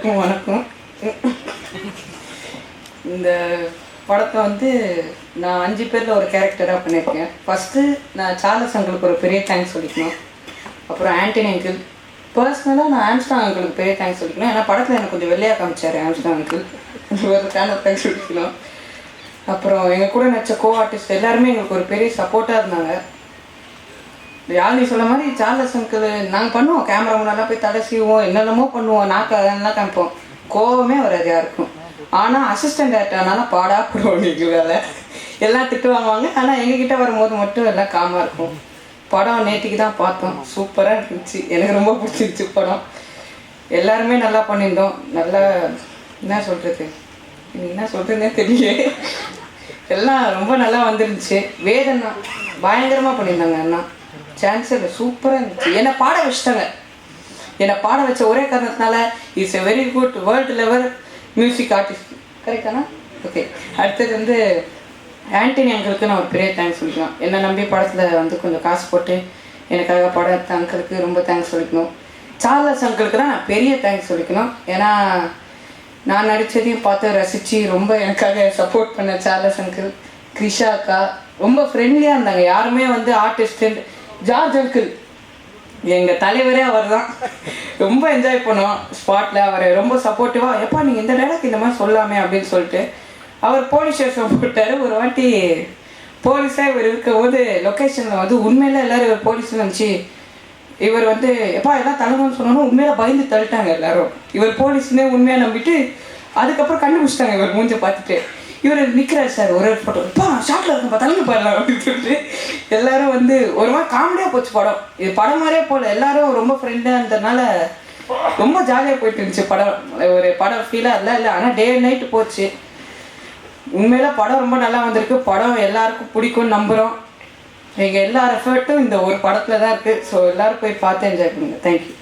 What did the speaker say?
எல்லாருக்கும் வணக்கம். இந்த படத்தை வந்து நான் 5 பேரில் ஒரு கேரக்டராக பண்ணியிருக்கேன். ஃபஸ்ட்டு நான் சார்லஸ் அங்கிளுக்கு ஒரு பெரிய தேங்க்ஸ் சொல்லிக்கணும். அப்புறம் ஆண்டனி அங்கிள். பர்சனலாக நான் ஆம்ஸ்டாங் அங்கிளுக்கு பெரிய தேங்க்ஸ் சொல்லிக்கணும். ஏன்னா படத்தில் எனக்கு கொஞ்சம் வெள்ளையாக காமிச்சார் ஆம்ஸ்டாங் அங்கிள். ஒரு தேங்க்ஸ் சொல்லிக்கணும். அப்புறம் எங்கள் கூட நடிச்ச ஆர்டிஸ்ட் எல்லாருமே எங்களுக்கு ஒரு பெரிய சப்போர்ட்டாக இருந்தாங்க. யாழ்னி சொன்ன மாதிரி சார்லஸ் அங்கிள் நாங்கள் பண்ணுவோம், கேமரா முன்னெல்லாம் போய் தலை சீவோம், என்னென்னமோ பண்ணுவோம், அதெல்லாம் காமிப்போம், கோவமே வராது யாருக்கும். ஆனால் அசிஸ்டன்ட் டேரக்டர்னால பாடாப்படுவோம். நீங்கள் வேலை எல்லாம் திட்டு வாங்குவாங்க, ஆனால் எங்ககிட்ட வரும்போது மட்டும் எல்லாம் காமாக இருக்கும். படம் நேற்றுக்கு தான் பார்த்தோம், சூப்பராக இருந்துச்சு, எனக்கு ரொம்ப பிடிச்சிருச்சு படம். எல்லாருமே நல்லா பண்ணியிருந்தோம். நல்லா என்ன சொல்கிறது, என்ன சொல்கிறதுனே தெரியல, எல்லாம் ரொம்ப நல்லா வந்துருந்துச்சு. வேதனா பயங்கரமாக பண்ணியிருந்தாங்க அண்ணா, சான்ஸ் இல்லை, சூப்பராக இருந்துச்சு. என்னை பாட வச்சுட்டாங்க. என்னை பாட வச்ச ஒரே காரணத்தினால it's a very good world level music artist. கரெக்டானா? ஓகே. அடுத்தது வந்து ஆண்டனி அங்கிளுக்கு நான் ஒரு பெரிய தேங்க்ஸ் சொல்லிக்கலாம். என்னை நம்பி படத்தில் வந்து கொஞ்சம் காசு போட்டு எனக்காக படம் எடுத்த அங்கிளுக்கு ரொம்ப தேங்க்ஸ் சொல்லிக்கணும். சார்லஸ் அங்கிளுக்கு தான் நான் பெரிய தேங்க்ஸ் சொல்லிக்கணும். ஏன்னா நான் நடித்ததையும் பார்த்து ரசித்து ரொம்ப எனக்காக சப்போர்ட் பண்ண சார்லஸ் அங்கிள், கிரிஷா அக்கா ரொம்ப ஃப்ரெண்ட்லியாக இருந்தாங்க. யாருமே வந்து ஆர்டிஸ்ட் ஜார்ஜ் அங்கிள் எங்கள் தலைவரே அவர் தான். ரொம்ப என்ஜாய் பண்ணோம் ஸ்பாட்டில். அவர் ரொம்ப சப்போர்ட்டிவாக, எப்பா நீங்கள் இந்த டைலாக் இந்த மாதிரி சொல்லாமே அப்படின்னு சொல்லிட்டு அவர் போலீஸ் ஸ்டேஷன் போட்டார். ஒரு வாட்டி போலீஸாக இவர் இருக்கும்போது லொக்கேஷனில் வந்து உண்மையில எல்லோரும் இவர் போலீஸ்னு நினச்சி இவர் வந்து எப்பா எல்லாம் தலைவன்னு சொன்னாலும் உண்மையில பயந்து தள்ளிட்டாங்க எல்லோரும். இவர் போலீஸ்னே உண்மையாக நம்பிட்டு அதுக்கப்புறம் கண்டுபிடிச்சிட்டாங்க இவர் மூஞ்சை பார்த்துட்டு. இவர் நிற்கிறார் சார் ஒரு ஃபோட்டோ, இப்போ ஷார்ட்டில் இருக்கும் தலைமை பாடலாம் அப்படின்னு சொல்லிட்டு எல்லோரும் வந்து ஒரு மாதிரி காமெடியாக போச்சு படம். இது படம் மாதிரியே போகல, எல்லோரும் ரொம்ப ஃப்ரெண்டாக இருந்ததுனால ரொம்ப ஜாலியாக போயிட்டு இருந்துச்சு படம். ஒரு படம் ஃபீலாக இல்லை, ஆனால் டே அண்ட் நைட்டு போச்சு. உண்மையில படம் ரொம்ப நல்லா வந்திருக்கு. படம் எல்லாருக்கும் பிடிக்கும்னு நம்புகிறோம். எங்கள் எல்லா எஃபர்ட்டும் இந்த ஒரு படத்தில் தான் இருக்குது. ஸோ எல்லோரும் போய் பார்த்து என்ஜாய் பண்ணுங்கள். தேங்க்யூ.